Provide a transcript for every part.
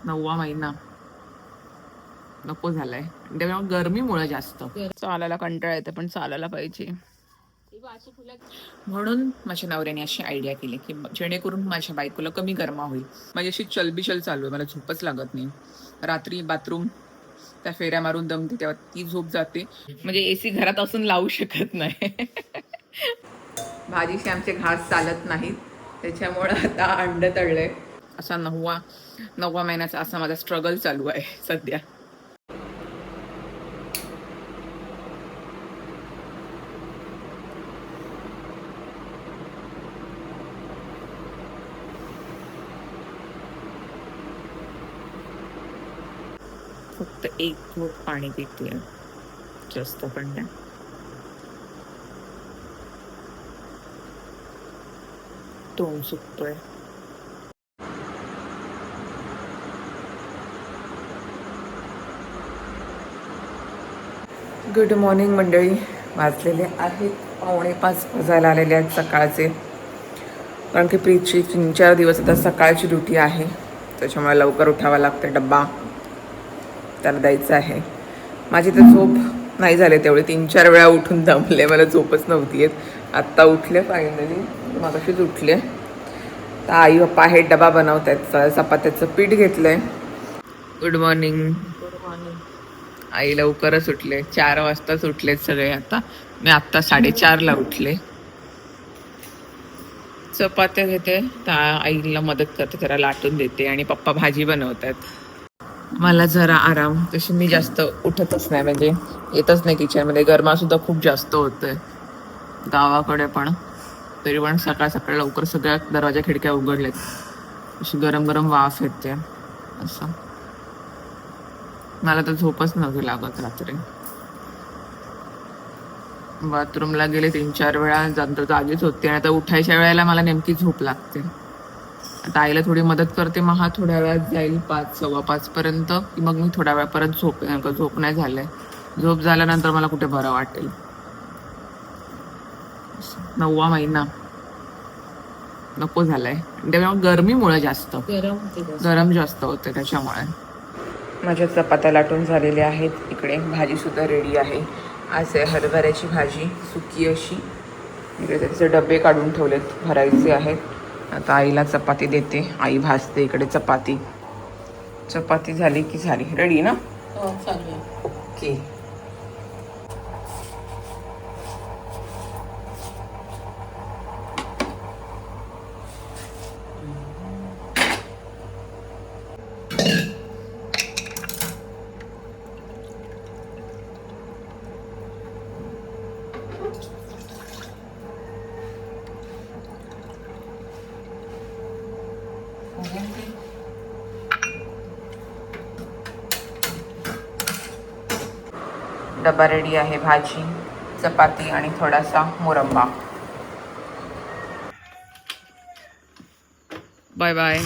9वा महिना नको झालाय. त्यामुळे गरमीमुळे जास्त चालायला कंटाळा येते, पण चालायला पाहिजे. म्हणून माझ्या नवऱ्याने अशी आयडिया केली की जेणेकरून माझ्या बायकोला कमी गरमा होईल. माझी अशी चलबिचल चालू आहे, मला झोपच लागत नाही. रात्री बाथरूम त्या फेऱ्या मारून दमते तेव्हा ती झोप जाते. म्हणजे एसी घरात असून लावू शकत नाही. भाजीचे आमचे घास चालत नाहीत, त्याच्यामुळे आता अंड तळलंय. असा नववा महिन्याचा असा माझा स्ट्रगल चालू आहे सध्या. फक्त एक घोट पाणी पिते, जास्त पण नाही. तोंड सुकतोय. गुड मॉर्निंग मंडळी. वाजलेले आहेत 4:45 वाजायला आलेले आहेत सकाळचे. कारण की प्रीतची 3-4 दिवस आता सकाळची ड्युटी आहे, त्याच्यामुळे लवकर उठावं लागतं. डब्बा त्याला द्यायचं आहे. माझी तर झोप नाही झाले तेवढे, 3-4 वेळा उठून दमले, मला झोपच नव्हती येत. आत्ता उठले फायनली, मगाशीच उठले. तर आई पप्पा हे डबा बनवत आहेत. चपात्याचं पीठ घेतलंय. Good morning. आई लवकरच उठले, 4 वाजताच उठलेत सगळे. आता मी आत्ता 4:30ला उठले. चपात्या घेते, आईला मदत करते, जरा लाटून देते, आणि पप्पा भाजी बनवतात. मला जरा आराम. तशी मी जास्त उठतच नाही, म्हणजे येतच नाही किचनमध्ये. गरमासुद्धा खूप जास्त होतोय गावाकडे पण, तरी पण सकाळ सकाळ लवकर सगळ्या दरवाजा खिडक्या उघडल्यात. अशी गरम गरम वाफ येते. असं मला तर झोपच नव्हती लागत रात्री. बाथरूमला गेले 3-4 वेळा, नंतर जागीच होते. आणि आता उठायच्या वेळेला मला नेमकी झोप लागते. आता आईला थोडी मदत करते, मग हा थोड्या वेळात जाईल 5-5:15 पर्यंत, की मग मी थोड्या वेळा परत झोपेन. नेमकं झोप नाही झालंय. झोप झाल्यानंतर मला कुठे बरं वाटेल. 9वा महिना नको झालाय. त्यामुळे गरमीमुळे जास्त गरम जास्त होते, त्याच्यामुळे. माझ्या चपात्या लाटून झालेल्या आहेत. इकडे भाजी सुद्धा रेडी आहे. आज आहे हरभऱ्याची भाजी, सुकी अशी. इकडे त्याचे डबे काढून ठेवलेत, भरायचे आहेत. आता आईला चपाती देते, आई भाजते इकडे चपाती. चपाती झाली की झाली, रेडी ना? ओके. डबा रेडी आहे, भाजी, चपाती आणि थोडासा मुरंबा. Bye bye.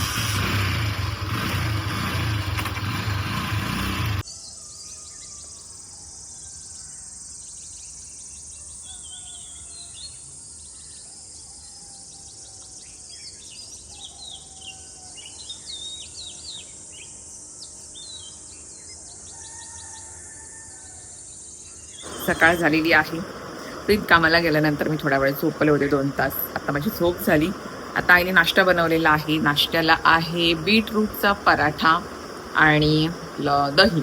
सकाळ झालेली आहे. प्रीत कामाला गेल्यानंतर मी थोड्या वेळ झोपले होते, 2 तास. आता माझी झोप झाली. आता आईने नाश्ता बनवलेला आहे. नाश्त्याला आहे बीटरूटचा पराठा आणि दही.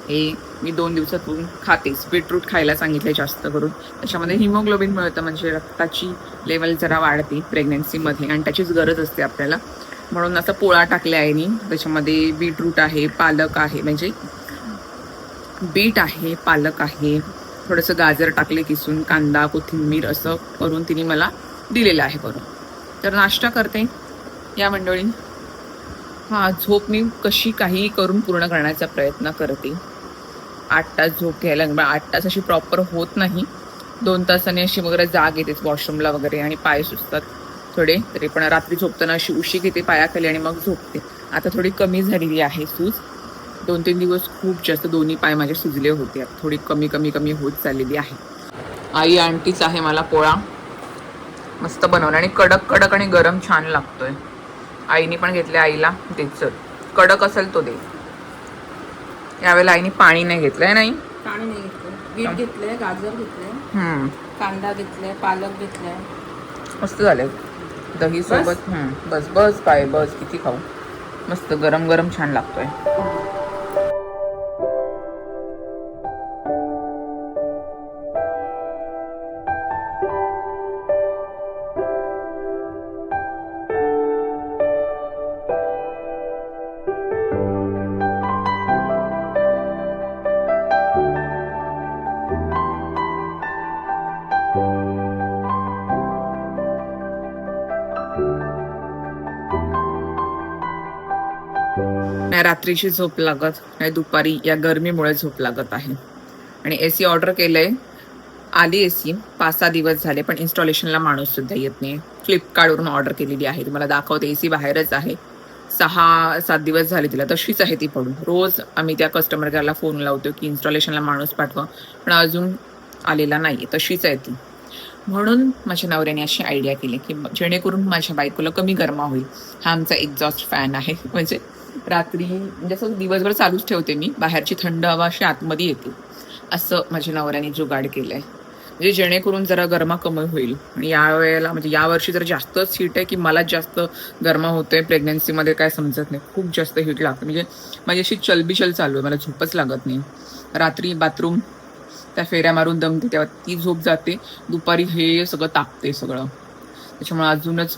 हे मी 2 दिवसातून खातेच. बीटरूट खायला सांगितले जास्त करून. त्याच्यामध्ये हिमोग्लोबिन मिळतं, म्हणजे रक्ताची लेवल जरा वाढते प्रेग्नन्सीमध्ये, आणि त्याचीच गरज असते आपल्याला. म्हणून असं पोळा टाकल्या आईनी. त्याच्यामध्ये बीटरूट आहे, पालक आहे, म्हणजे बीट आहे, पालक आहे, थोडंसं गाजर टाकले किसून, कांदा, कोथिंबीर असं करून तिने मला दिलेलं आहे करून. तर नाश्ता करते या मंडळी. हां, झोप मी कशी काही करून पूर्ण करण्याचा प्रयत्न करते. 8 तास झोप घ्यायला, 8 तास अशी प्रॉपर होत नाही. 2 तासांनी अशी वगैरे जाग येतेच वॉशरूमला वगैरे, आणि पाय सुचतात थोडे. तरी पण रात्री झोपताना अशी उशी घेते पायाखाली आणि मग झोपते. आता थोडी कमी झालेली आहे सूज. 2-3 दिवस खूप जास्त दोन्ही पाय माझे सुजले होते. आता थोडी कमी कमी कमी होत चाललेली आहे. आई आंटीच आहे मला पोळा मस्त बनवला, आणि कडक कडक आणि गरम छान लागतोय. आईने पण घेतले, आईला तेच. कडक असेल तो दे. यावेळेला आईने पाणी नाही घेतलंय. नाही पाणी नाही घेतलं, बीट घेतलंय, गाजर घेतलंय, कांदा घेतलाय, पालक घेतलाय. मस्त झाले दही सोबत. बस बस काय बस, किती खाऊ. मस्त गरम गरम छान लागतोय. नाही रात्रीची झोप लागत नाही, दुपारी या गरमीमुळे झोप लागत आहे. आणि AC ऑर्डर केलंय, आली AC 5-6 दिवस झाले, पण इन्स्टॉलेशनला माणूस सुद्धा येत नाही. फ्लिपकार्टवरून ऑर्डर केलेली आहे, तुम्हाला दाखवते. AC बाहेरच आहे. 6-7 दिवस झाले तिला तशीच आहे ती पडून. रोज आम्ही त्या कस्टमर केअरला फोन लावतो की इन्स्टॉलेशनला माणूस पाठवा, पण अजून आलेला नाही, तशीच आहे ती. म्हणून माझ्या नवऱ्याने अशी आयडिया केली की जेणेकरून माझ्या बायकोला कमी गरमा होईल. हा आमचा एक्झॉस्ट फॅन आहे. म्हणजे रात्री म्हणजे असं दिवसभर चालूच ठेवते मी, बाहेरची थंड हवा अशी आतमध्ये येते. असं माझ्या नवऱ्याने जुगाड केलंय, म्हणजे जेणेकरून जरा गरमा कमी होईल. आणि यावेळेला म्हणजे यावर्षी जर जास्तच हीट आहे की मला जास्त गरमा होतोय. प्रेग्नन्सीमध्ये काय समजत नाही, खूप जास्त हीट लागतं. म्हणजे माझी अशी चलबिचल चालू आहे, मला झोपच लागत नाही. रात्री बाथरूम त्या फेऱ्या मारून दमते तेव्हा ती झोप जाते, दुपारी हे सगळं तापते सगळं. त्याच्यामुळे अजूनच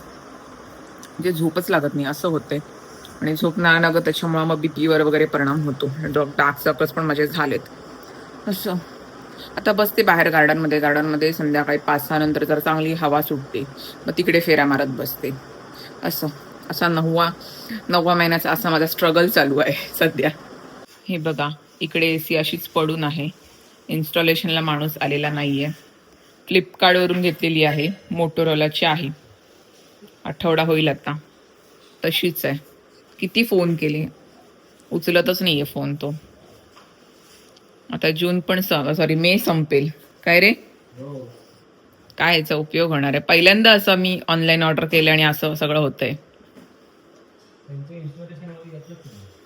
म्हणजे झोपच लागत नाही असं होतंय. आणि झोप नाही लागत त्याच्यामुळे मग BPवर वगैरे परिणाम होतो. डार्क सर्कल्स पण माझे झालेत. असं आता बसते बाहेर गार्डनमध्ये संध्याकाळी 5-6 नंतर जर चांगली हवा सुटते, मग तिकडे फेऱ्या मारत बसते. असा 9वा महिन्याचा असा माझा स्ट्रगल चालू आहे सध्या. हे बघा इकडे AC अशीच पडून आहे, इन्स्टॉलेशनला माणूस आलेला नाहीये. फ्लिपकार्टवरून घेतलेली आहे, मोटोरोलाची आहे. आठवडा होईल आता, तशीच आहे. किती फोन केले, उचलतच नाहीये फोन तो. आता जून पण मे संपेल. काय रे, काय याचा उपयोग होणार आहे? पहिल्यांदा असं मी ऑनलाईन ऑर्डर केलं आणि असं सगळं होतंय.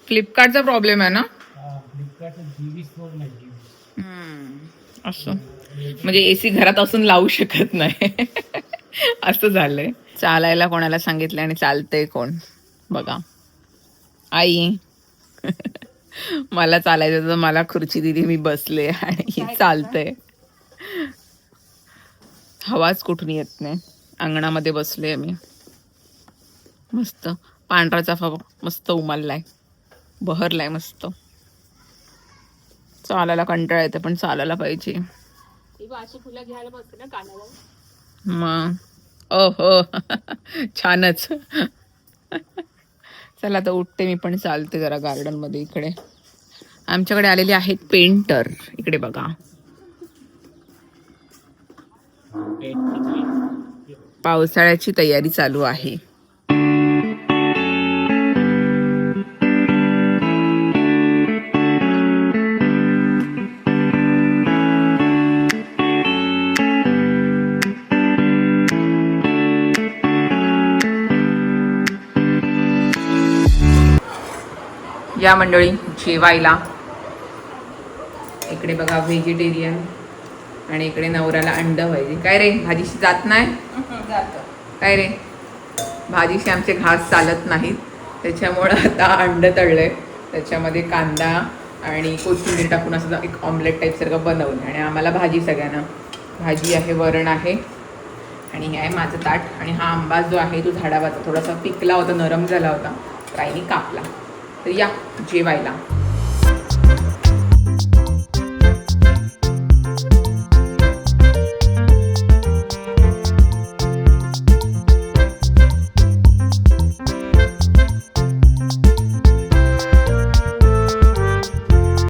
फ्लिपकार्टचा प्रॉब्लेम आहे ना. असं म्हणजे AC घरात असून लावू शकत नाही. असं झालंय. चालायला कोणाला सांगितलं आणि चालतंय कोण बघा. आई. मला चालायचं तर मला खुर्ची दिली, मी बसले आणि चालतंय. हवाच कुठून येत नाही. अंगणामध्ये बसले मी, मस्त पांढरा चाफा मस्त उमललाय, बहरलाय मस्त. चालायला कंटाळा येते पण चालायला पाहिजे. मग हो छानच. चला आता उठते मी पण चालते जरा गार्डन मध्ये. इकडे आमच्याकडे आलेले आहेत पेंटर. इकडे बघा, पावसाळ्याची तयारी चालू आहे. या मंडळी जेवायला. इकडे बघा व्हेजिटेरियन आणि इकडे नवऱ्याला अंड पाहिजे. काय रे, भाजीशी जात नाही? काय रे, भाजीशी आमचे घास चालत नाहीत, त्याच्यामुळं आता अंड तळलंय, त्याच्यामध्ये कांदा आणि कोथिंबीर टाकून असं एक ऑमलेट टाईप सारखं बनवलं. आणि आम्हाला भाजी, सगळ्यांना भाजी आहे, वरण आहे आणि हे आहे माझं ताट. आणि हा आंबा जो आहे तो झाडावाचा थोडासा पिकला होता, नरम झाला होता, तर आईने कापला. तर या जेवायला.